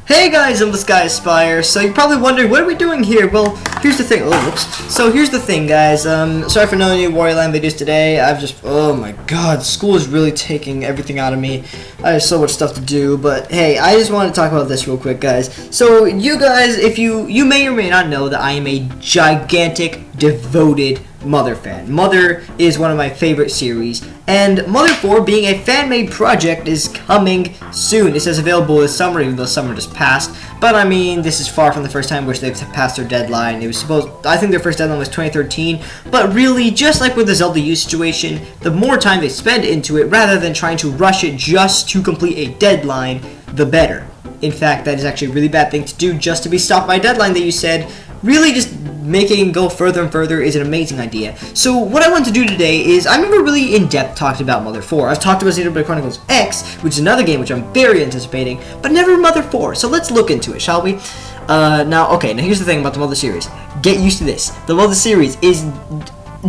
Hey guys, I'm the Sky Spire. So you're probably wondering, what are we doing here? Well, here's the thing. Oh, whoops. So here's the thing, guys. Sorry for no new Warrior Land videos today. Oh my god, school is really taking everything out of me. I have so much stuff to do, but hey, I just want to talk about this real quick, guys. So you guys, if you may or may not know that I am a gigantic, devoted Mother fan. Mother is one of my favorite series, and Mother 4, being a fan-made project, is coming soon. It says available this summer, even though summer just passed, but I mean, this is far from the first time which they've passed their deadline. It was I think their first deadline was 2013, but really, just like with the Zelda U situation, the more time they spend into it, rather than trying to rush it just to complete a deadline, the better. In fact, that is actually a really bad thing to do just to be stopped by a deadline that you said. Really, just making it go further and further is an amazing idea. So what I want to do today is, I've never really in-depth talked about Mother 4. I've talked about Xenoblade Chronicles X, which is another game which I'm very anticipating, but never Mother 4. So let's look into it, shall we? Now here's the thing about the Mother series. Get used to this. The Mother series is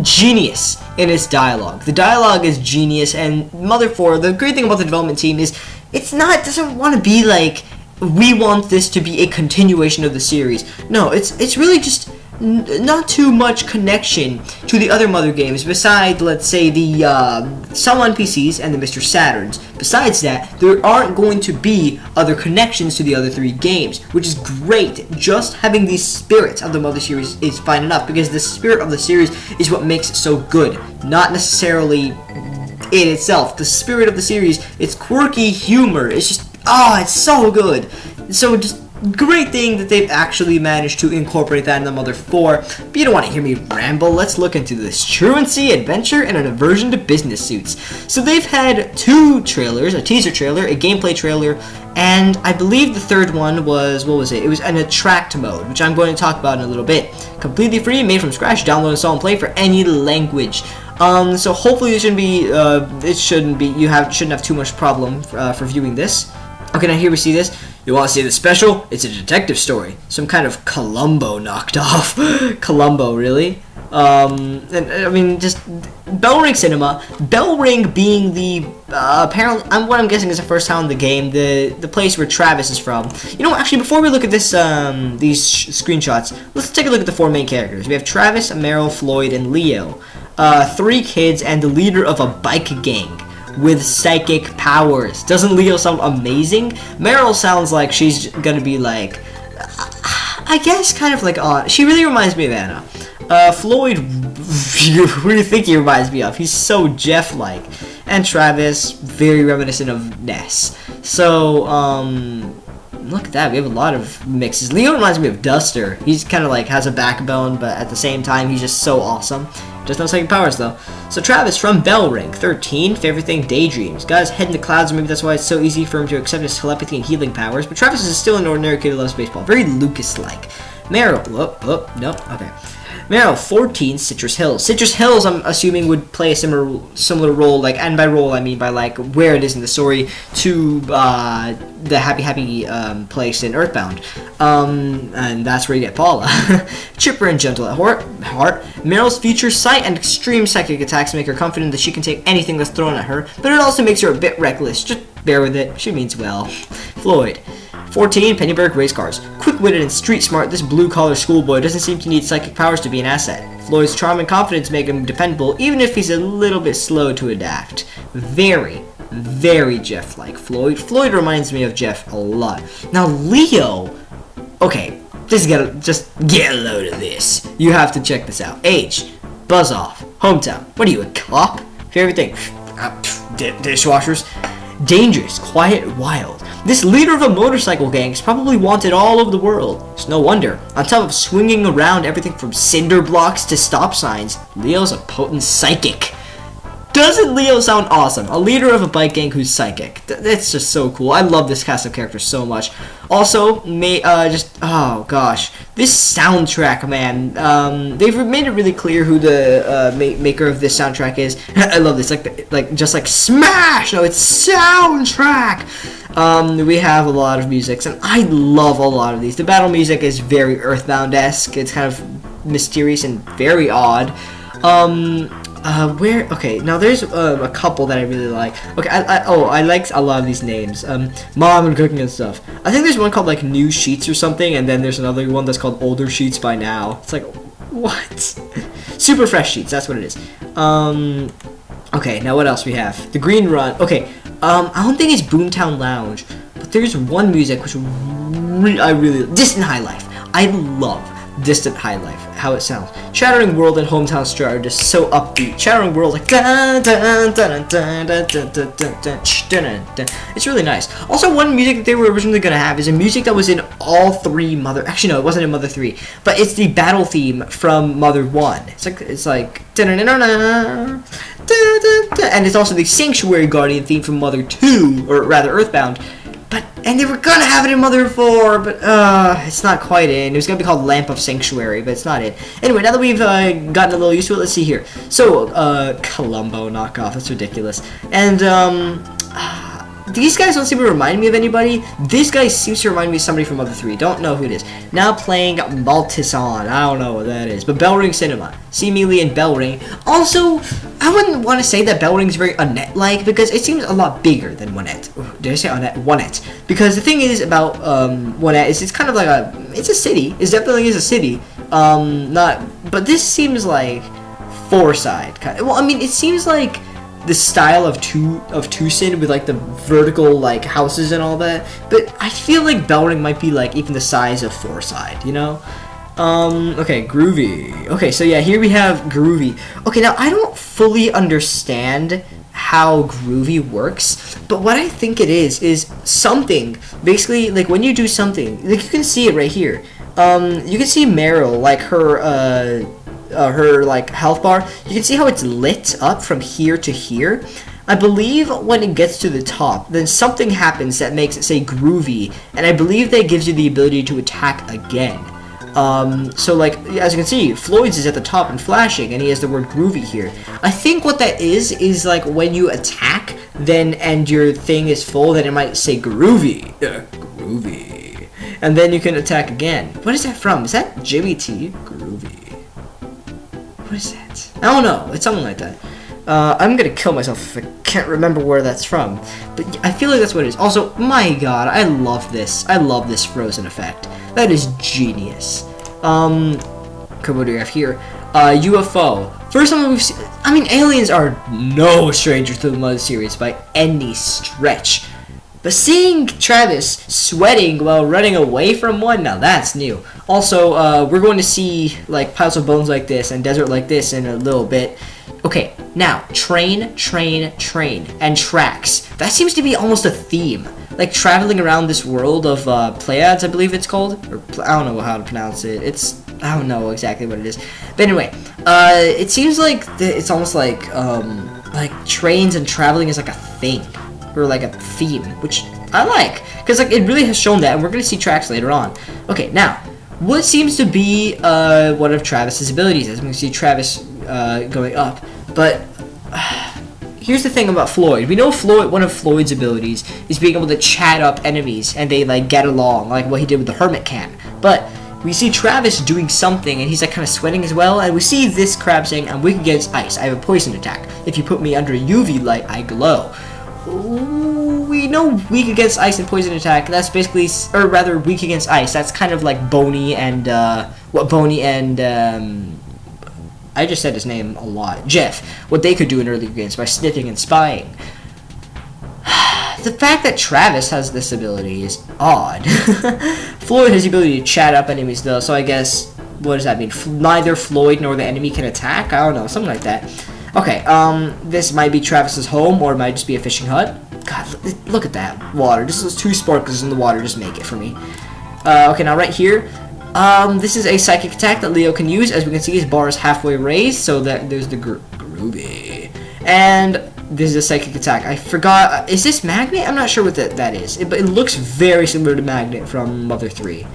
genius in its dialogue. The dialogue is genius, and Mother 4, the great thing about the development team is, it doesn't want to be like, we want this to be a continuation of the series. No, it's really just not too much connection to the other Mother games besides, let's say, the some on PCs and the Mr. Saturns. Besides that, there aren't going to be other connections to the other three games, which is great. Just having the spirit of the Mother series is fine enough, because the spirit of the series is what makes it so good, not necessarily in itself. The spirit of the series, it's quirky humor. It's just, it's so good. So just great thing that they've actually managed to incorporate that in the Mother 4. But you don't want to hear me ramble. Let's look into this. Truancy, adventure, and an aversion to business suits. So they've had two trailers, a teaser trailer, a gameplay trailer, and I believe the third one was, what was it? It was an attract mode, which I'm going to talk about in a little bit. Completely free, made from scratch, download, install, and play for any language. So hopefully you shouldn't have too much problem for viewing this. Okay, now here we see this. You want to see the special? It's a detective story. Some kind of Columbo knocked off. Columbo, really? And I mean, just Bellring Cinema. Bellring being the apparently, what I'm guessing is the first town in the game, the place where Travis is from. You know, actually, before we look at this, these screenshots, let's take a look at the four main characters. We have Travis, Meryl, Floyd, and Leo. 3 kids and the leader of a bike gang with psychic powers. Doesn't Leo sound amazing? Meryl sounds like she's gonna be like, I guess kind of like, she really reminds me of Anna. Floyd, who do you think he reminds me of? He's so Jeff-like. And Travis, very reminiscent of Ness. So, look at that, we have a lot of mixes. Leo reminds me of Duster. He's kind of like, has a backbone, but at the same time, he's just so awesome. Just no psychic powers, though. So Travis from Bellring, 13, favorite thing, daydreams. Got his head in the clouds, maybe that's why it's so easy for him to accept his telepathy and healing powers. But Travis is still an ordinary kid who loves baseball. Very Lucas-like. Meryl, nope, okay. Meryl, 14, Citrus Hills. Citrus Hills, I'm assuming, would play a similar role, like, and by role, I mean by, like, where it is in the story to the happy place in Earthbound. And that's where you get Paula. Chipper and gentle at heart. Meryl's future sight and extreme psychic attacks make her confident that she can take anything that's thrown at her, but it also makes her a bit reckless. Just bear with it. She means well. Floyd, 14, Pennyberg race cars. Quick-witted and street-smart, this blue-collar schoolboy doesn't seem to need psychic powers to be an asset. Floyd's charm and confidence make him dependable, even if he's a little bit slow to adapt. Very, very Jeff-like. Floyd reminds me of Jeff a lot. Now, Leo, okay, just get a load of this. You have to check this out. Age, buzz off, hometown. What are you, a cop? Favorite thing, dishwashers. Dangerous, quiet, wild. This leader of a motorcycle gang is probably wanted all over the world. It's no wonder. On top of swinging around everything from cinder blocks to stop signs, Leo's a potent psychic. Doesn't Leo sound awesome? A leader of a bike gang who's psychic. That's just so cool. I love this cast of characters so much. Also, oh gosh, this soundtrack, man. They've made it really clear who the maker of this soundtrack is. I love this, just like Smash. No, it's soundtrack. We have a lot of musics, and I love a lot of these. The battle music is very Earthbound-esque. It's kind of mysterious and very odd. Where? Okay, now there's a couple that I really like. Okay, I like a lot of these names. Mom and Cooking and Stuff. I think there's one called like New Sheets or something, and then there's another one that's called Older Sheets by Now. It's like, what? Super Fresh Sheets. That's what it is. Okay, now what else we have? The Green Run. Okay, I don't think it's Boomtown Lounge, but there's one music which I really Distant High Life. I love Distant High Life, how it sounds. Chattering World and Hometown Star are just so upbeat. Chattering World, like dun, dun, dun, dun, dun, dun, dun, dun, dun, dun, dun. It's really nice. Also, one music that they were originally gonna have is a music that was in all three Mother. Actually, no, it wasn't in Mother 3, but it's the battle theme from Mother 1. It's like and it's also the Sanctuary Guardian theme from Mother 2, or rather Earthbound. And they were gonna have it in Mother 4, but it's not quite in. It was gonna be called Lamp of Sanctuary, but it's not in. Anyway, now that we've gotten a little used to it, let's see here. So, Columbo knockoff, that's ridiculous. And, these guys don't seem to remind me of anybody. This guy seems to remind me of somebody from Mother 3. Don't know who it is. Now playing Maltison. I don't know what that is. But Bellring Cinema. See Mealy and Bellring. Also, I wouldn't want to say that Bellring's very Annette-like, because it seems a lot bigger than Onette. Did I say Annette? Onette. Because the thing is about Onette is it's kind of like it's a city. It definitely is a city. But this seems like Fourside. Kind of. Well, I mean, it seems like the style of Tucson with like the vertical like houses and all that, but I feel like Bellring might be like even the size of Fourside, you know? Okay, Groovy. Okay, so yeah, here we have Groovy. Okay, now I don't fully understand how Groovy works, but what I think it is something, basically, like when you do something, like you can see it right here. You can see Meryl, like her like health bar. You can see how it's lit up from here to here. I believe when it gets to the top, then something happens that makes it say Groovy, and I believe that gives you the ability to attack again. So like, as you can see, Floyd's is at the top and flashing, and he has the word Groovy here. I think what that is like when you attack, then, and your thing is full, then it might say Groovy. Groovy. And then you can attack again. What is that from? Is that Jimmy T? Groovy. What is that? I don't know. It's something like that. I'm gonna kill myself if I can't remember where that's from. But I feel like that's what it is. Also, my god, I love this. I love this frozen effect. That is genius. What do we have here? UFO. First time we've seen... I mean, aliens are no stranger to the Mother series by any stretch. But seeing Travis sweating while running away from one, now that's new. Also, we're going to see like piles of bones like this and desert like this in a little bit. Okay, now, train, and tracks. That seems to be almost a theme. Like traveling around this world of Pleiades, I believe it's called. Or I don't know how to pronounce it. I don't know exactly what it is. But anyway, it seems like it's almost like trains and traveling is like a thing. Or like a theme, which I like, because like it really has shown that, and we're gonna see tracks later on. Okay, now what seems to be one of Travis's abilities, as we can see Travis going up, but here's the thing about Floyd. We know one of Floyd's abilities is being able to chat up enemies and they like get along, like what he did with the Hermit Cat. But we see Travis doing something and he's like kind of sweating as well, and we see this crab saying, I'm weak against ice, I have a poison attack. If you put me under UV light, I glow. We know weak against ice and poison attack. That's basically, or rather, weak against ice. That's kind of like Boney and I just said his name a lot. Jeff. What they could do in earlier games by sniffing and spying. The fact that Travis has this ability is odd. Floyd has the ability to chat up enemies though, so I guess what does that mean? Neither Floyd nor the enemy can attack? I don't know, something like that. Okay, this might be Travis's home, or it might just be a fishing hut. God, look at that water. Just those two sparkles in the water just make it for me. Okay, now right here, this is a psychic attack that Leo can use. As we can see, his bar is halfway raised, so that there's the Groovy. And this is a psychic attack. I forgot, is this Magnet? I'm not sure what that is, but it looks very similar to Magnet from Mother 3.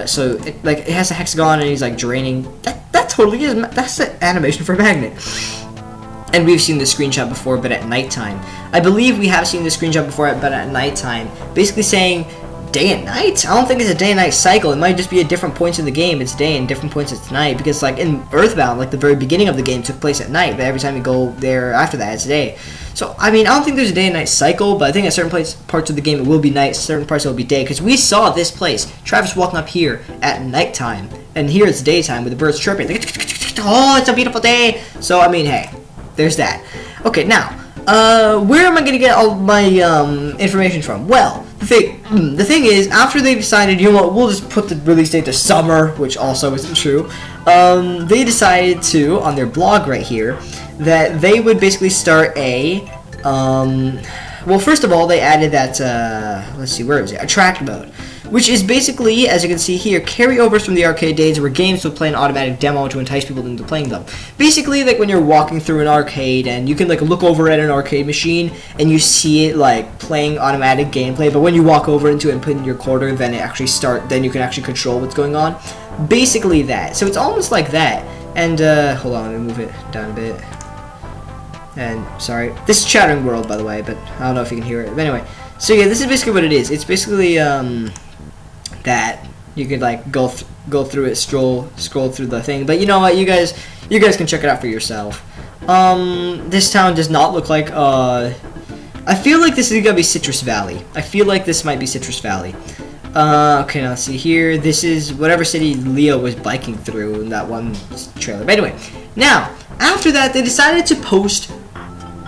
So, it has a hexagon, and he's, like, draining. That totally is, that's the animation for Magnet. And we've seen this screenshot before, but at nighttime. I believe we have seen this screenshot before, but at nighttime. Basically saying, day and night? I don't think it's a day and night cycle. It might just be at different points in the game it's day and different points it's night. Because like in Earthbound, like the very beginning of the game took place at night, but every time you go there after that, it's day. So I mean, I don't think there's a day and night cycle, but I think at certain parts of the game it will be night, certain parts it will be day. Because we saw this place, Travis walking up here at nighttime, and here it's daytime with the birds chirping. Oh, it's a beautiful day. So I mean, hey, there's that. Okay, now, where am I gonna get all my information from? Well, the thing is, after they decided, you know what, we'll just put the release date to summer, which also isn't true. They decided to, on their blog right here, that they would basically start a, well, first of all, they added that, let's see, where is it? Attract mode, which is basically, as you can see here, carryovers from the arcade days where games would play an automatic demo to entice people into playing them. Basically, like when you're walking through an arcade and you can like look over at an arcade machine and you see it like playing automatic gameplay, but when you walk over into it and put in your quarter, then it actually then you can actually control what's going on. Basically that. So it's almost like that. And hold on, let me move it down a bit. And sorry, this is Chattering World, by the way, but I don't know if you can hear it. But anyway, so yeah, this is basically what it is. It's basically that you could like go through it, scroll through the thing. But you know what, you guys can check it out for yourself. This town does not look like I feel like this is gonna be Citrus Valley. I feel like this might be Citrus Valley. Okay, now let's see here. This is whatever city Leo was biking through in that one trailer. But anyway, now after that they decided to post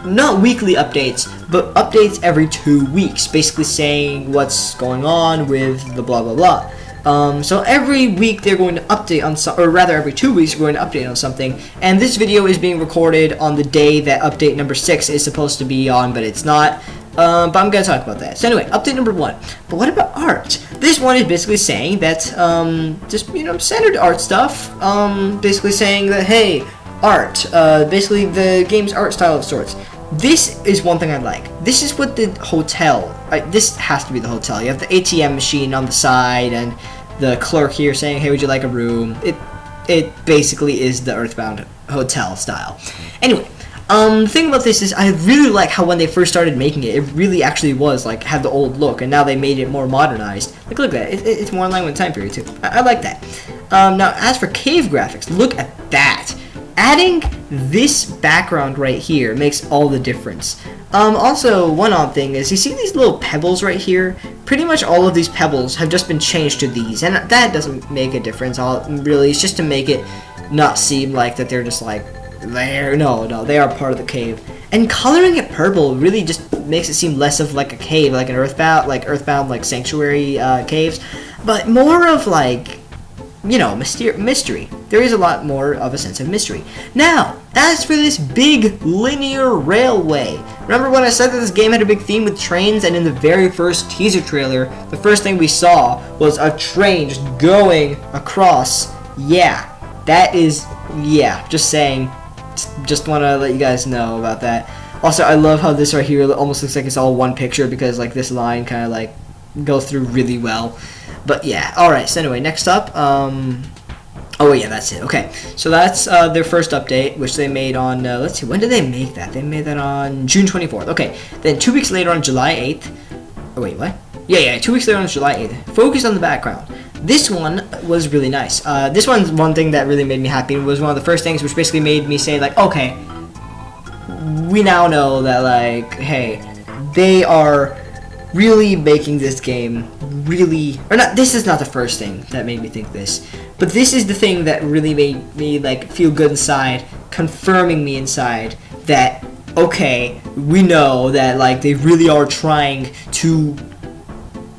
not weekly updates, but updates every 2 weeks, basically saying what's going on with the blah blah blah. So every week they're going to update on or rather every 2 weeks we're going to update on something. And this video is being recorded on the day that update number 6 is supposed to be on, but it's not. But I'm going to talk about that. So anyway, update number 1. But what about art? This one is basically saying that just standard art stuff. Basically saying that hey, art, basically the game's art style of sorts. This is one thing I like. This is what the hotel, this has to be the hotel. You have the ATM machine on the side and the clerk here saying, hey, would you like a room? It basically is the Earthbound hotel style. Anyway, the thing about this is I really like how when they first started making it, it really actually was like had the old look, and now they made it more modernized. Like look at that, it's more in line with the time period too. I like that. Now as for cave graphics, look at that. Adding this background right here makes all the difference. Also, one odd thing is, you see these little pebbles right here? Pretty much all of these pebbles have just been changed to these, and that doesn't make a difference. Really, it's just to make it not seem like that they're just like there. No, they are part of the cave. And coloring it purple really just makes it seem less of like a cave, like an Earthbound like sanctuary caves, but more of like, mystery. There is a lot more of a sense of mystery. Now, as for this big linear railway, remember when I said that this game had a big theme with trains, and in the very first teaser trailer, the first thing we saw was a train just going across. Yeah, that is, just saying. Just want to let you guys know about that. Also, I love how this right here almost looks like it's all one picture, because like this line kind of like goes through really well. But yeah, alright, so anyway, next up, oh yeah, that's it, okay. So that's their first update, which they made on, let's see, when did they make that? They made that on June 24th, okay. Then 2 weeks later on July 8th, oh wait, what? Yeah, 2 weeks later on July 8th, focused on the background. This one was really nice. This one's one thing that really made me happy. It was one of the first things which basically made me say, like, okay, we now know that, like, hey, they are really making this game really, or not, this is not the first thing that made me think this, but this is the thing that really made me like feel good inside, confirming me inside that okay, we know that like they really are trying to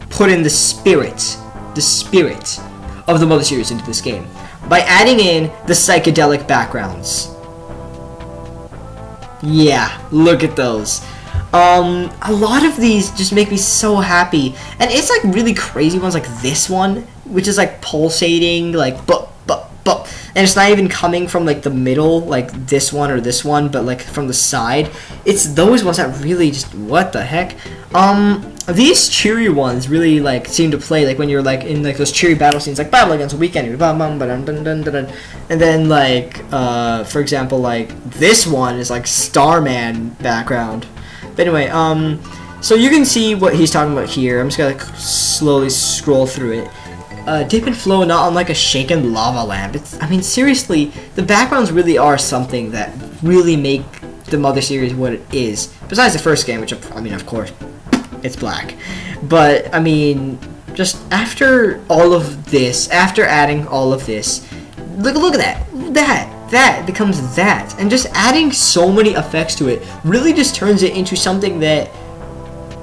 put in the spirit of the Mother series into this game by adding in the psychedelic backgrounds. Yeah, look at those. A lot of these just make me so happy, and it's like really crazy ones like this one, which is like pulsating, like and it's not even coming from like the middle, like this one or this one, but like from the side. It's those ones that really just, what the heck. These cheery ones really like seem to play like when you're like in like those cheery battle scenes, like Battle Against the Weekend, and then like for example, like this one is like Starman background. But anyway, So you can see what he's talking about here. I'm just gonna slowly scroll through it. Dip and flow, not unlike a shaken lava lamp. I mean, seriously, the backgrounds really are something that really make the Mother series what it is. Besides the first game, which, I mean, of course, it's black. But, I mean, just after all of this, after adding all of this, look at that. That becomes that. And just adding so many effects to it really just turns it into something that,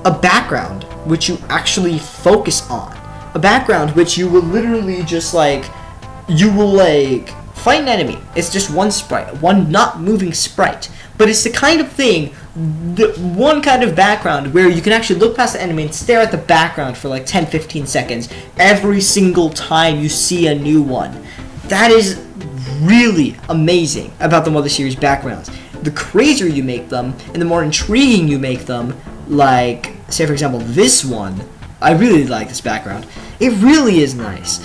a background which you actually focus on. A background which you will literally just like, you will like fight an enemy. It's just one sprite, one not moving sprite. But it's the kind of thing, the one kind of background where you can actually look past the enemy and stare at the background for like 10-15 seconds every single time you see a new one. That is really amazing about the Mother series backgrounds. The crazier you make them and the more intriguing you make them, like say for example this one, I really like this background. It really is nice.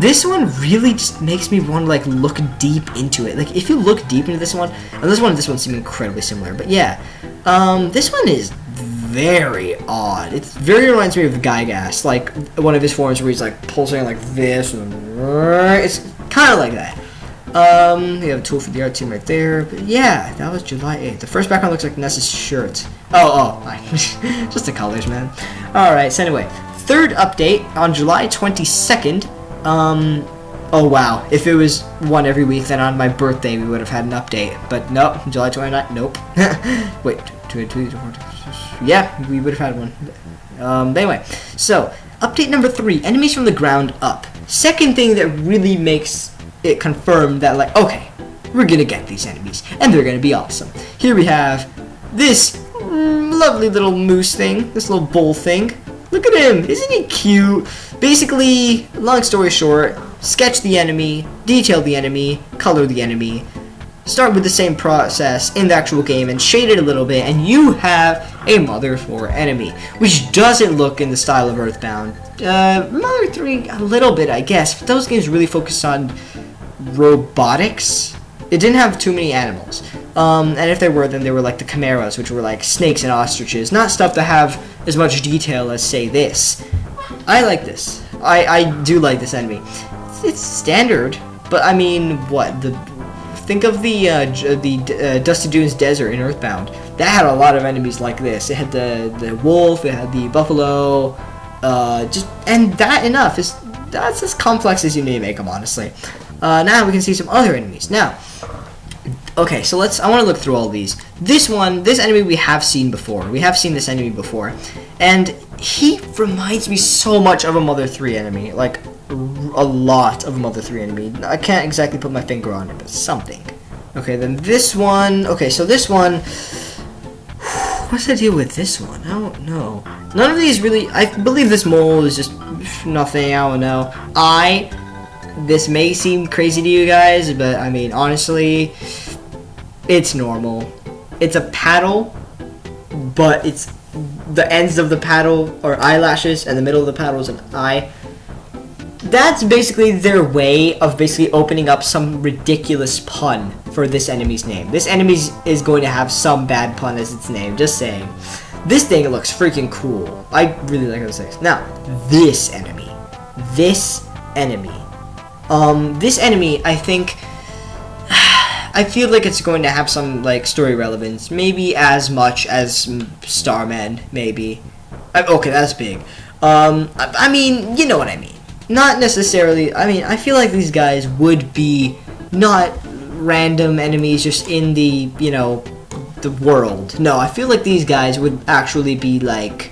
This one really just makes me want to like look deep into it. Like if you look deep into this one, and this one seem incredibly similar. But yeah, this one is very odd. It very reminds me of Gygas, like one of his forms where he's like pulsating like this, and it's kind of like that. We have a tool for the art team right there. But yeah, that was July 8th. The first background looks like Ness's shirt. Oh, just the colors, man. Alright, so anyway, third update on July 22nd. Oh wow, if it was one every week, then on my birthday we would have had an update. But nope, July 29th, nope. Wait, 22, yeah, we would have had one. But anyway, so, update number 3, enemies from the ground up. Second thing that really makes it confirmed that, like, okay, we're gonna get these enemies, and they're gonna be awesome. Here we have this lovely little moose thing, this little bull thing. Look at him, isn't he cute? Basically, long story short, sketch the enemy, detail the enemy, color the enemy, start with the same process in the actual game and shade it a little bit, and you have a Mother 4 enemy, which doesn't look in the style of Earthbound. Mother 3, a little bit, I guess, but those games really focused on robotics. It didn't have too many animals. And if there were, then they were like the chimeras, which were like snakes and ostriches, not stuff that have as much detail as, say, this. I like this. I do like this enemy. It's standard, but I mean, what? Think of the Dusty Dunes Desert in Earthbound. That had a lot of enemies like this. It had the wolf, it had the buffalo, and that enough. That's as complex as you need to make them, honestly. Now we can see some other enemies. Now, okay, so I want to look through all these. This enemy we have seen before. We have seen this enemy before. And he reminds me so much of a Mother 3 enemy. Like, a lot of a Mother 3 enemy. I can't exactly put my finger on it, but something. Okay, then this one. Okay, so this one. What's the deal with this one? I don't know. None of these really. I believe this mole is just nothing. I don't know. This may seem crazy to you guys, but I mean, honestly, it's normal. It's a paddle, but it's the ends of the paddle are eyelashes, and the middle of the paddle is an eye. That's basically their way of basically opening up some ridiculous pun for this enemy's name. This enemy is going to have some bad pun as its name, just saying. This thing looks freaking cool. I really like those things. Now, this enemy, I feel like it's going to have some, like, story relevance. Maybe as much as Starman, maybe. Okay, that's big. I mean, you know what I mean. Not necessarily, I mean, I feel like these guys would be not random enemies just in the, you know, the world. No, I feel like these guys would actually be, like,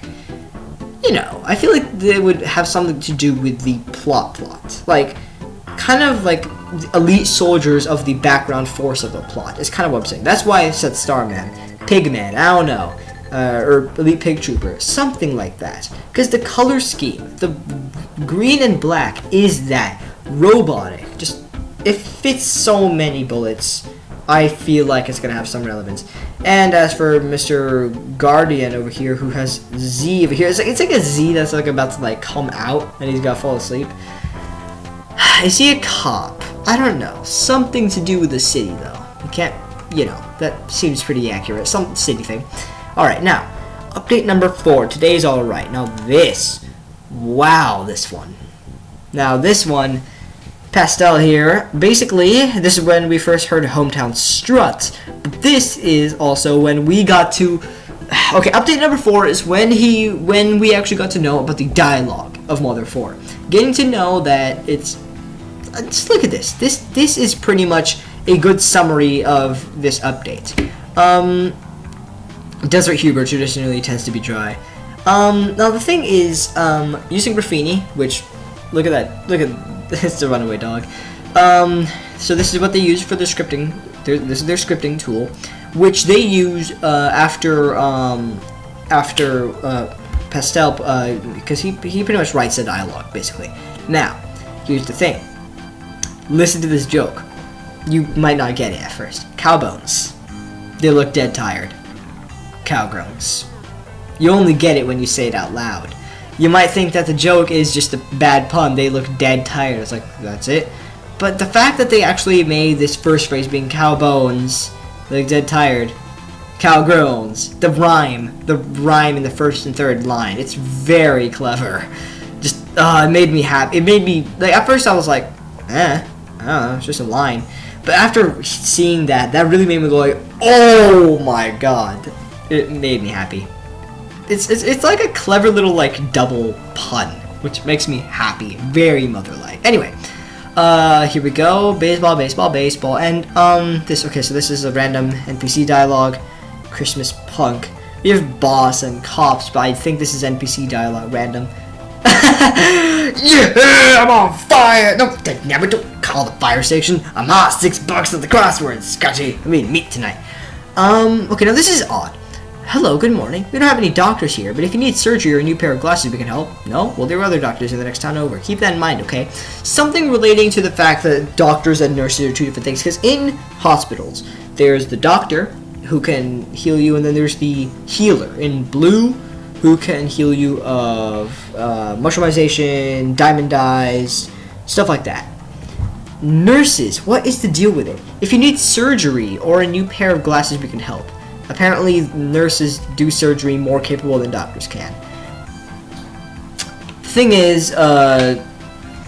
you know, I feel like they would have something to do with the plot. Like, kind of like elite soldiers of the background force of the plot is kind of what I'm saying. That's why I said Starman, Pigman, I don't know, or Elite Pig Trooper, something like that. Because the color scheme, the green and black, is that robotic. Just, it fits so many bullets. I feel like it's gonna have some relevance. And as for Mr. Guardian over here, who has Z over here, it's like a Z that's like about to like come out, and he's gotta fall asleep. Is he a cop? I don't know. Something to do with the city, though. You can't, you know, that seems pretty accurate. Some city thing. Alright, now, update number 4. Today's alright. Now this. Wow, this one. Now this one, Pastel here. Basically, this is when we first heard Hometown Strut. But this is also when we got to... Okay, update number 4 is when we actually got to know about the dialogue of Mother 4. Getting to know that it's... Just look at this. This is pretty much a good summary of this update. Desert humor traditionally tends to be dry. Now the thing is, using graffiti, which, look at that, it's a runaway dog. So this is what they use for their scripting. This is their scripting tool, which they use after Pastel, because he pretty much writes the dialogue basically. Now, here's the thing. Listen to this joke. You might not get it at first. Cow bones. They look dead tired. Cow groans. You only get it when you say it out loud. You might think that the joke is just a bad pun. They look dead tired. It's like, that's it. But the fact that they actually made this first phrase being cow bones, they look dead tired, cow groans, the rhyme in the first and third line, it's very clever. Just, it made me happy. It made me, like, at first I was like, I don't know, it's just a line. But after seeing that really made me go like, oh my god. It made me happy. It's like a clever little like double pun, which makes me happy. Very mother-like. Anyway, here we go. Baseball, baseball, baseball, and this. Okay, so this is a random NPC dialogue. Christmas punk. We have boss and cops, but I think this is NPC dialogue random. Yeah, I'm on fire. No, never don't call the fire station. I'm hot. $6 at the crosswords. Scotchy. I mean meat tonight. Okay, now this is odd. Hello, good morning. We don't have any doctors here, but if you need surgery or a new pair of glasses, we can help. No? Well, there are other doctors in the next town over. Keep that in mind, okay? Something relating to the fact that doctors and nurses are two different things, because in hospitals, there's the doctor who can heal you, and then there's the healer in blue who can heal you of mushroomization, diamond eyes, stuff like that. Nurses, what is the deal with it? If you need surgery or a new pair of glasses, we can help. Apparently, nurses do surgery more capable than doctors can. The thing is,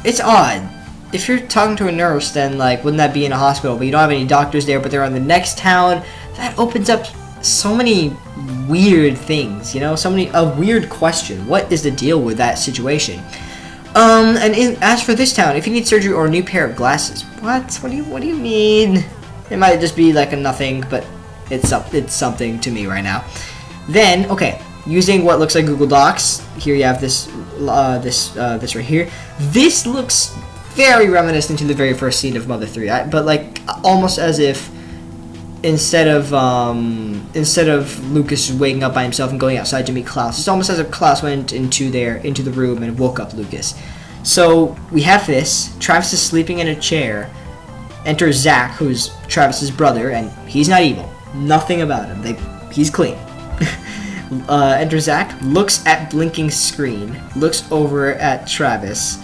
it's odd. If you're talking to a nurse, then, like, wouldn't that be in a hospital? But you don't have any doctors there, but they're in the next town. That opens up so many weird things, you know? A weird question. What is the deal with that situation? As for this town, if you need surgery or a new pair of glasses, what do you mean? It might just be like a nothing, but it's something to me right now. Then, okay, using what looks like Google Docs, here you have this right here. This looks very reminiscent to the very first scene of Mother 3, but like almost as if instead of Lucas waking up by himself and going outside to meet Klaus, it's almost as if Klaus went into the room and woke up Lucas. So we have this. Travis is sleeping in a chair. Enter Zach, who's Travis's brother, and he's not evil. Nothing about him. He's clean. Enter Zach, looks at blinking screen, looks over at Travis,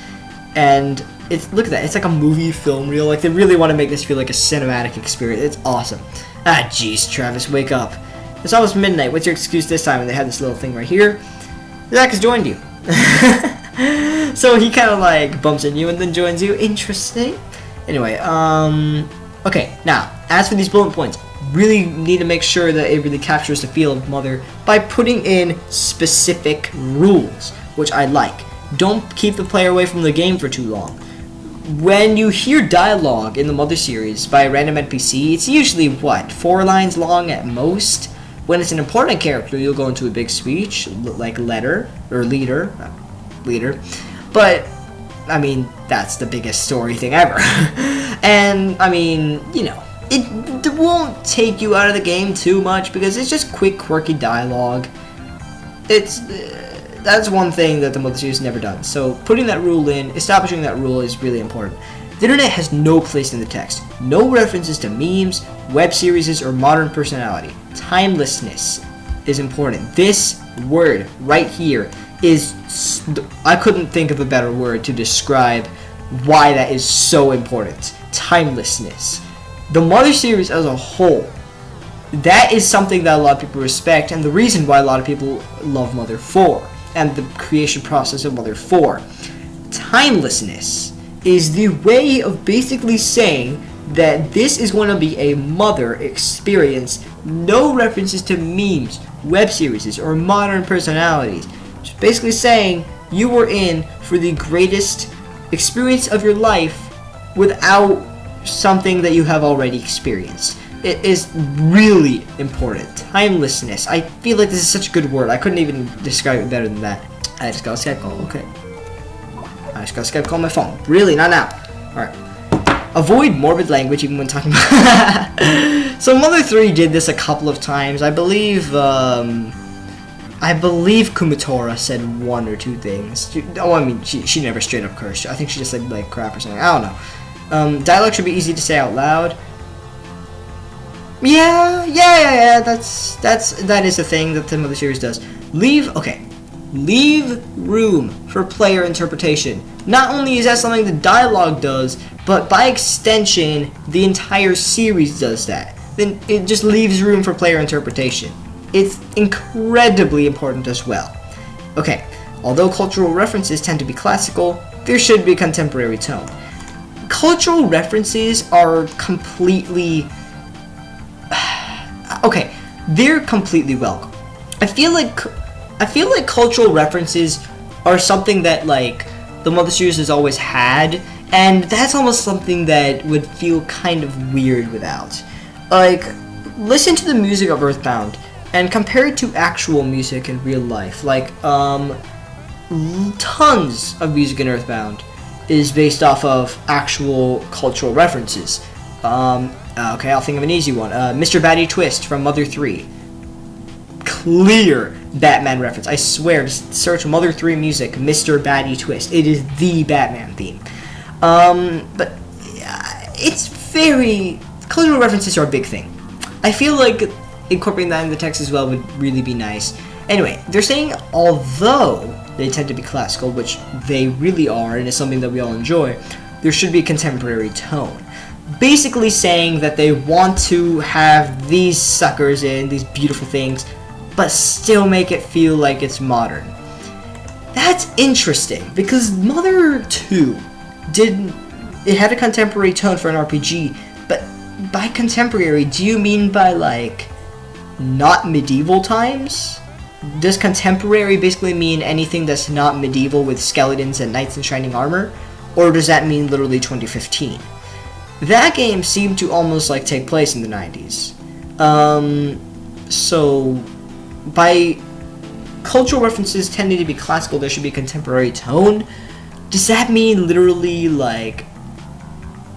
and look at that. It's like a movie film reel. Like, they really want to make this feel like a cinematic experience. It's awesome. Ah, jeez, Travis, wake up. It's almost midnight. What's your excuse this time? And they have this little thing right here. Zach has joined you. So he kind of like bumps into you and then joins you. Interesting. Anyway, okay, now, as for these bullet points, really need to make sure that it really captures the feel of Mother by putting in specific rules, which I like. Don't keep the player away from the game for too long. When you hear dialogue in the Mother series by a random NPC, it's usually, 4 lines long at most? When it's an important character, you'll go into a big speech, like leader. But, I mean, that's the biggest story thing ever. And, I mean, you know, it won't take you out of the game too much because it's just quick, quirky dialogue. That's one thing that the Mother series has never done. So putting that rule in, establishing that rule is really important. The internet has no place in the text. No references to memes, web series, or modern personality. Timelessness is important. This word right here is, I couldn't think of a better word to describe why that is so important. Timelessness. The Mother series as a whole that is something that a lot of people respect, and the reason why a lot of people love Mother 4 and the creation process of Mother 4. Timelessness is the way of basically saying that this is going to be a Mother experience, no references to memes, web series, or modern personalities. Just basically saying you were in for the greatest experience of your life without something that you have already experienced. It is really important. Timelessness. I feel like this is such a good word. I couldn't even describe it better than that. I just got a Skype call. Okay. I just got a Skype call on my phone. Really? Not now. Alright. Avoid morbid language even when talking about... So Mother 3 did this a couple of times. I believe Kumatora said one or two things. Oh, I mean, she never straight up cursed. I think she just said, like, crap or something. I don't know. Dialogue should be easy to say out loud. Yeah, that is a thing that the Mother series does. Leave room for player interpretation. Not only is that something the dialogue does, but by extension, the entire series does that. Then it just leaves room for player interpretation. It's incredibly important as well. Okay, although cultural references tend to be classical, there should be a contemporary tone. Cultural references are completely... Okay, they're completely welcome. I feel like cultural references are something that, like, the Mother series has always had, and that's almost something that would feel kind of weird without. Like, listen to the music of Earthbound and compare it to actual music in real life. Like, tons of music in Earthbound is based off of actual cultural references. Okay, I'll think of an easy one. Mr. Batty Twist from Mother 3. Clear Batman reference. I swear, just search Mother 3 music, Mr. Batty Twist. It is the Batman theme. But it's very... Cultural references are a big thing. I feel like incorporating that in the text as well would really be nice. Anyway, they're saying although they tend to be classical, which they really are, and it's something that we all enjoy, there should be a contemporary tone. Basically saying that they want to have these suckers in, these beautiful things, but still make it feel like it's modern. That's interesting, because Mother 2 it had a contemporary tone for an RPG, but by contemporary, do you mean by, like, not medieval times? Does contemporary basically mean anything that's not medieval with skeletons and knights in shining armor? Or does that mean literally 2015? That game seemed to almost, like, take place in the 90s. So, by cultural references tending to be classical, there should be a contemporary tone. Does that mean literally, like,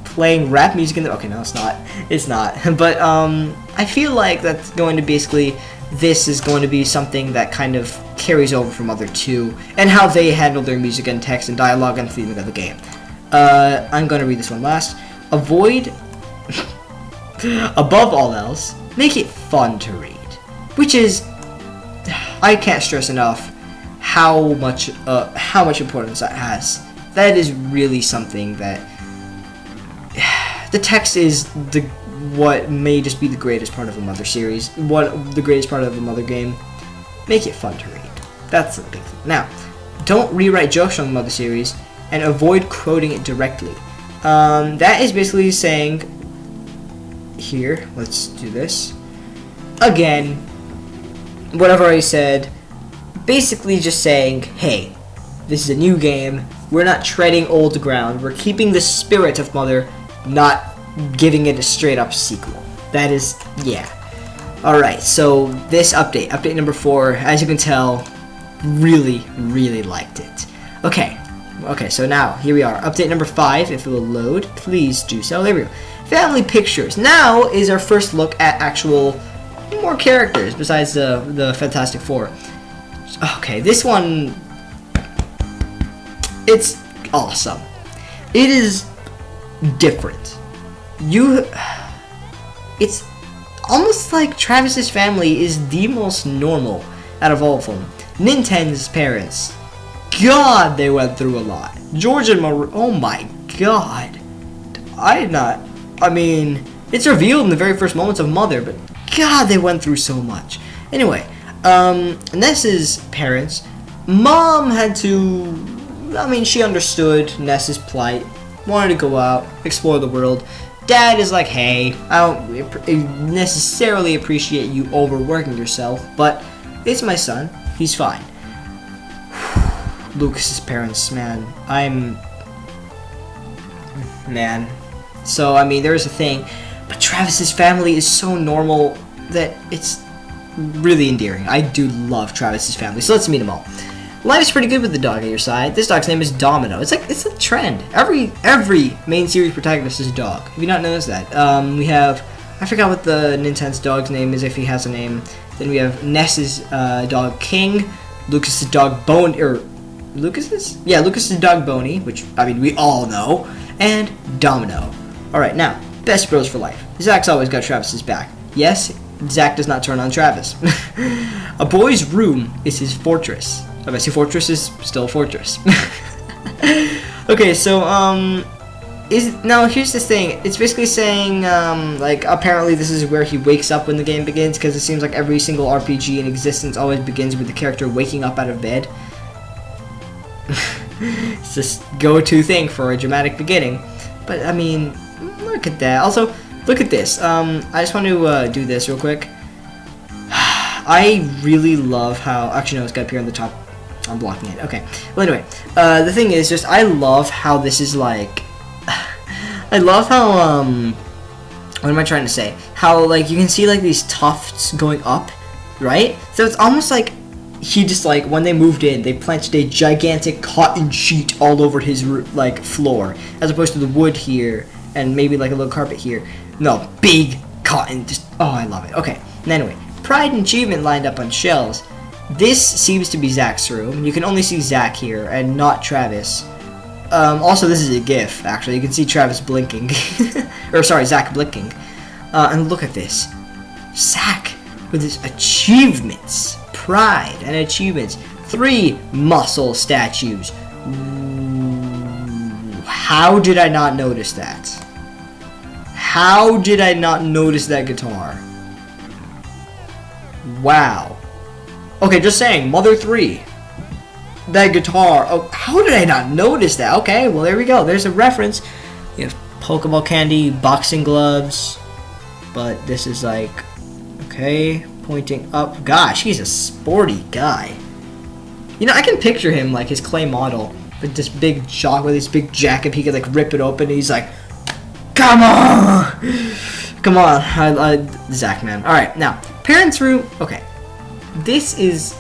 playing rap music in the... Okay, no, it's not. It's not. But, I feel like that's going to basically... This is going to be something that kind of carries over from Mother 2, and how they handle their music and text and dialogue and theming of the game. I'm going to read this one last. Avoid, above all else, make it fun to read. Which is, I can't stress enough how much importance that has. That is really something that, the text is what may just be the greatest part of a Mother series, the greatest part of a Mother game. Make it fun to read. That's the big thing. Now, don't rewrite jokes from the Mother series, and avoid quoting it directly. That is basically saying, here, let's do this. Again, whatever I said, basically just saying, hey, this is a new game, we're not treading old ground, we're keeping the spirit of Mother, not giving it a straight up sequel. That is, yeah. Alright, so this update number 4, as you can tell, really liked it. Okay, so now, here we are. Update number 5, if it will load, please do so. There we go. Family pictures. Now is our first look at actual, more characters besides the Fantastic Four. Okay, this one, it's awesome. It is different. It's almost like Travis's family is the most normal out of all of them. Ninten's parents, God, they went through a lot. George and Marie, oh my God. I mean, it's revealed in the very first moments of Mother, but God, they went through so much. Anyway, Ness's parents, mom had to, I mean, she understood Ness's plight, wanted to go out, explore the world. Dad is like, hey, I don't necessarily appreciate you overworking yourself, but it's my son, he's fine. Lucas's parents, man, so, I mean, there's a thing, but Travis's family is so normal that it's really endearing. I do love Travis's family, so let's meet them all. Life's pretty good with the dog at your side. This dog's name is Domino. It's a trend. Every main series protagonist is a dog. Have you not noticed that? We have, I forgot what the Nintendo's dog's name is if he has a name. Then we have Ness's dog King, Lucas's dog Boney, or Lucas's? Yeah, Lucas's dog Boney, which I mean we all know, and Domino. All right, now best bros for life. Zach's always got Travis's back. Yes, Zach does not turn on Travis. A boy's room is his fortress. If I say fortress is still a fortress. Okay, so now here's the thing. It's basically saying like apparently this is where he wakes up when the game begins, because it seems like every single RPG in existence always begins with the character waking up out of bed. It's just go-to thing for a dramatic beginning. But I mean, look at that. Also, look at this. I just want to do this real quick. I really love how, actually no, it's got to appear on the top. I'm blocking it. Okay. Well, anyway, the thing is just I love how this is like. I love how what am I trying to say? How like you can see like these tufts going up, right? So it's almost like he just like when they moved in, they planted a gigantic cotton sheet all over his like floor, as opposed to the wood here and maybe like a little carpet here. No, big cotton. Just oh, I love it. Okay. And anyway, pride and achievement lined up on shelves. This seems to be Zach's room. You can only see Zach here and not Travis. Also, this is a GIF, actually. You can see Travis blinking. Or, sorry, Zach blinking. And look at this. Zach with his achievements. Pride and achievements. 3 muscle statues. How did I not notice that? How did I not notice that guitar? Wow. Okay, just saying, Mother 3. That guitar. Oh, how did I not notice that? Okay, well, there we go. There's a reference. You have Pokeball candy, boxing gloves. But this is like, okay, pointing up. Gosh, he's a sporty guy. You know, I can picture him like his clay model with this big jock, with this big jacket. He could like rip it open. And he's like, come on! Come on. Zach, man. All right, now, parents' room. Okay. This is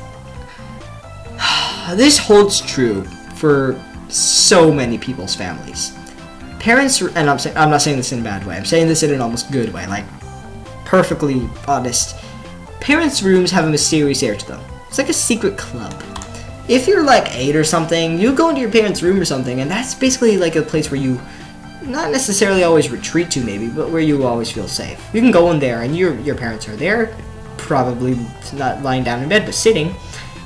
this holds true for so many people's families. Parents, and I'm not saying this in a bad way. I'm saying this in an almost good way, like perfectly honest. Parents' rooms have a mysterious air to them. It's like a secret club. If you're like 8 or something, you go into your parents' room or something, and that's basically like a place where you not necessarily always retreat to, maybe, but where you always feel safe. You can go in there, and your parents are there. Probably not lying down in bed, but sitting,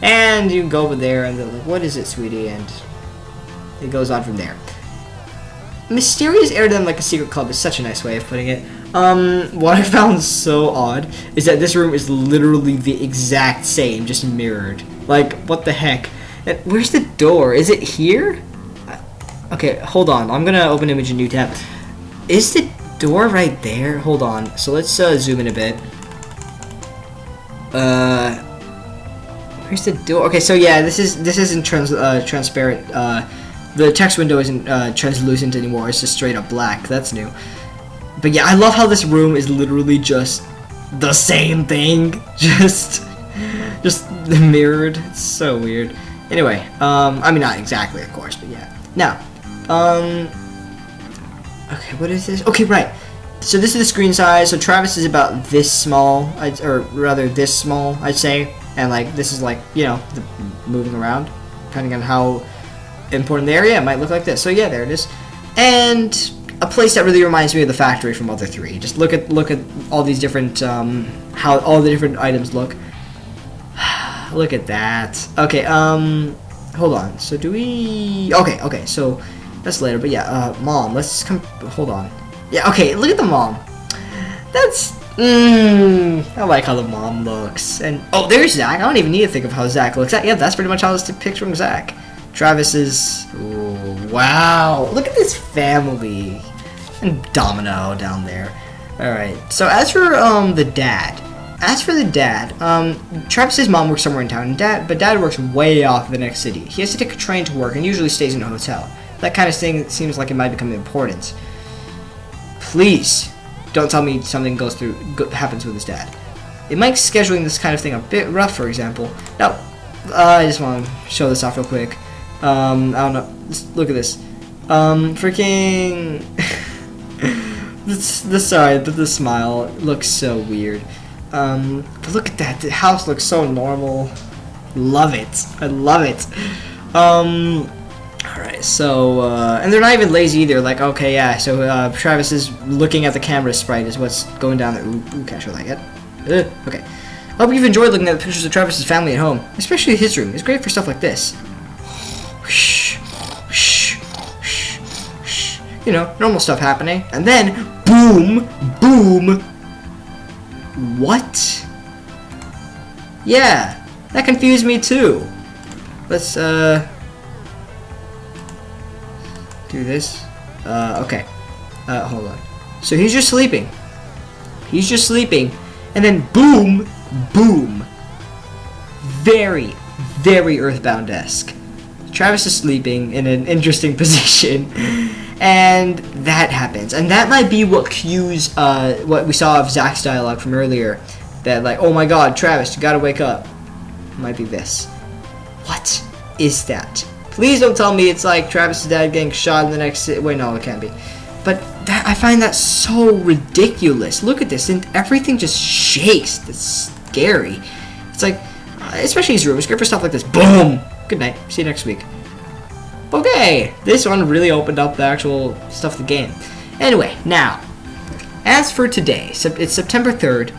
and you go over there, and they're like, "What is it, sweetie?" And it goes on from there. Mysterious air to them, like a secret club, is such a nice way of putting it. What I found so odd is that this room is literally the exact same, just mirrored. Like, what the heck? And where's the door? Is it here? Okay, hold on. I'm gonna open image a new tab. Is the door right there? Hold on. So let's zoom in a bit. Where's the door? Okay, so yeah, this isn't transparent. The text window isn't translucent anymore. It's just straight up black. That's new. But yeah, I love how this room is literally just the same thing, just mirrored. It's so weird. Anyway, I mean not exactly, of course, but yeah. Now, okay, what is this? Okay, right. So this is the screen size. So Travis is about this small, or rather this small, I'd say. And like this is like, you know, moving around, depending on how important the area, it might look like this. So yeah, there it is. And a place that really reminds me of the factory from Mother 3. Just look at all these different, how all the different items look. Look at that. Okay, hold on. So do we? Okay. So that's later. But yeah, Mom. Let's come. Hold on. Yeah, okay, look at the mom. That's I like how the mom looks. And oh, there's Zach. I don't even need to think of how Zach looks. Yeah, that's pretty much how I was picturing Zach. Travis is... Ooh, wow. Look at this family. And Domino down there. Alright, so as for the dad. Travis's mom works somewhere in town, but dad works way off in the next city. He has to take a train to work and usually stays in a hotel. That kind of thing seems like it might become important. Please, don't tell me something happens with his dad. It makes scheduling this kind of thing a bit rough, for example. Now, I just want to show this off real quick. I don't know. Just look at this. Freaking... Sorry, but the smile looks so weird. But look at that. The house looks so normal. Love it. I love it. Alright, so, and they're not even lazy either. Like, okay, yeah, so, Travis is looking at the camera sprite is what's going down there. Ooh, can't show that yet. Okay. I hope you've enjoyed looking at the pictures of Travis's family at home. Especially his room. It's great for stuff like this. You know, normal stuff happening. And then, boom, boom. What? Yeah, that confused me too. Let's, do this. Okay. Hold on. So he's just sleeping. And then boom, boom. Very, very Earthbound-esque. Travis is sleeping in an interesting position. And that happens. And that might be what cues what we saw of Zach's dialogue from earlier. That like, oh my god, Travis, you gotta wake up. Might be this. What is that? Please don't tell me it's like Travis's dad getting shot in the next... Wait, no, it can't be. But that, I find that so ridiculous. Look at this, and everything just shakes. It's scary. It's like, especially his room. It's great for stuff like this. Boom! Good night. See you next week. Okay, this one really opened up the actual stuff of the game. Anyway, now, as for today, it's September 3rd.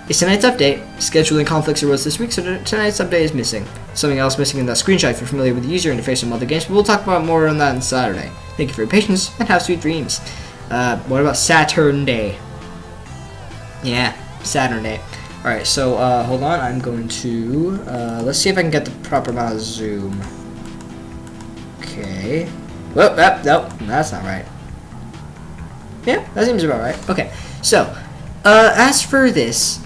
It's tonight's update. Scheduling conflicts arose this week, so tonight's update is missing. Something else missing in that screenshot if you're familiar with the user interface from other games, but we'll talk about more on that on Saturday. Thank you for your patience, and have sweet dreams. What about Saturn Day? Yeah, Saturn Day. Alright, so, hold on, I'm going to, let's see if I can get the proper amount of zoom. Okay. Whoop, nope, that's not right. Yeah, that seems about right. Okay, so, as for this,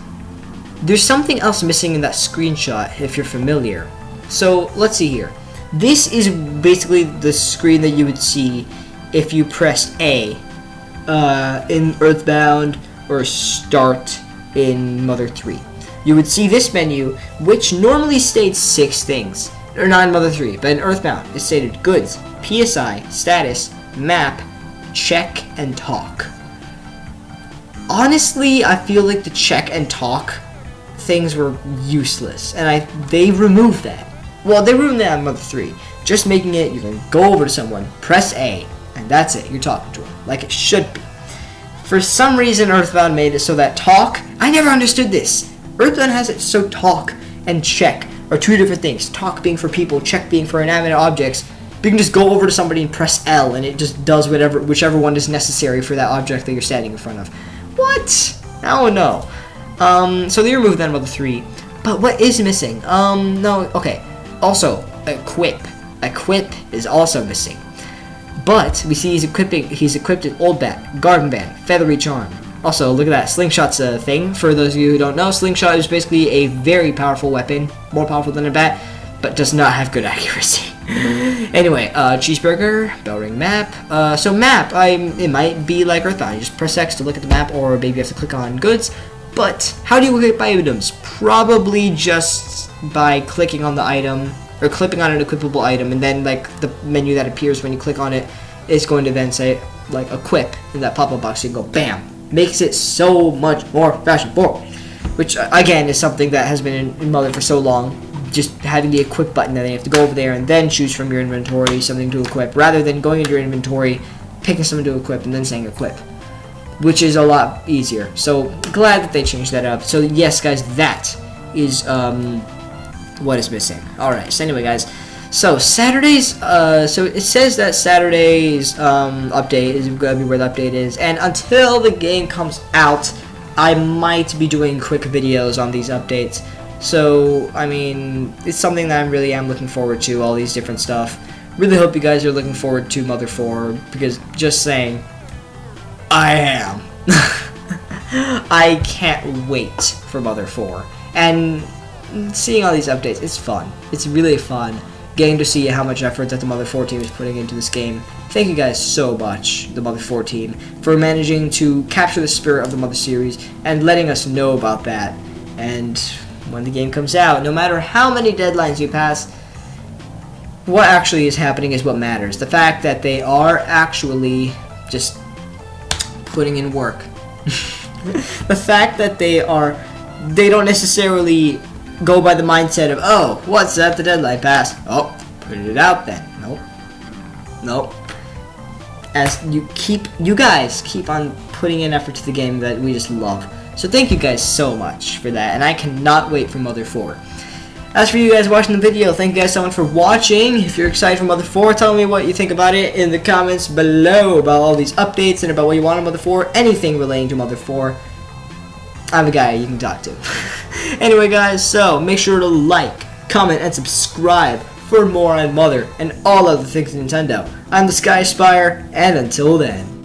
there's something else missing in that screenshot, if you're familiar. So, let's see here. This is basically the screen that you would see if you press A in Earthbound or Start in Mother 3. You would see this menu, which normally states 6 things. Or not in Mother 3, but in Earthbound, it stated Goods, PSI, Status, Map, Check, and Talk. Honestly, I feel like the Check and Talk things were useless, and they removed that. Well, they removed that in Mother 3, just making it, you can go over to someone, press A, and that's it, you're talking to them, like it should be. For some reason, Earthbound made it so that Talk, I never understood this. Earthbound has it so Talk and Check are two different things. Talk being for people, Check being for inanimate objects. You can just go over to somebody and press L, and it just does whichever one is necessary for that object that you're standing in front of. What? I don't know. So they removed that in Mother 3. But what is missing? No, okay. Also, Equip. Equip is also missing. But we see he's equipped with Old Bat, Garden Band, Feathery Charm. Also, look at that. Slingshot's a thing. For those of you who don't know, Slingshot is basically a very powerful weapon. More powerful than a bat, but does not have good accuracy. Anyway, Cheeseburger, Bellring Map. So map, it might be like Earthbound. You just press X to look at the map, or maybe you have to click on Goods. But how do you equip items? Probably just by clicking on the item, or clipping on an equipable item, and then like the menu that appears when you click on it is going to then say like equip in that pop-up box. You can go bam. Makes it so much more fashion forward, which again is something that has been in Mother for so long. Just having the equip button, that you have to go over there and then choose from your inventory something to equip, rather than going into your inventory, picking something to equip, and then saying equip, which is a lot easier. So glad that they changed that up. So yes, guys, that is what is missing. All right. So anyway, guys. So Saturday's, so it says that Saturday's update is going to be where the update is, and until the game comes out, I might be doing quick videos on these updates. So, I mean, it's something that I really am looking forward to, all these different stuff. Really hope you guys are looking forward to Mother 4, because just saying, I am. I can't wait for Mother 4. And seeing all these updates, it's fun. It's really fun getting to see how much effort that the Mother 4 team is putting into this game. Thank you guys so much, the Mother 4 team, for managing to capture the spirit of the Mother series and letting us know about that. And when the game comes out, no matter how many deadlines you pass, what actually is happening is what matters. The fact that they are actually just putting in work. The fact that they don't necessarily go by the mindset of, oh, what's that, the deadline passed? Oh, put it out then. Nope. As you guys keep on putting in effort to the game that we just love. So thank you guys so much for that, and I cannot wait for Mother 4. As for you guys watching the video, thank you guys so much for watching. If you're excited for Mother 4, tell me what you think about it in the comments below, about all these updates and about what you want in Mother 4, anything relating to Mother 4. I'm a guy you can talk to. Anyway guys, so make sure to like, comment, and subscribe for more on Mother and all other things Nintendo. I'm the Sky Spire, and until then.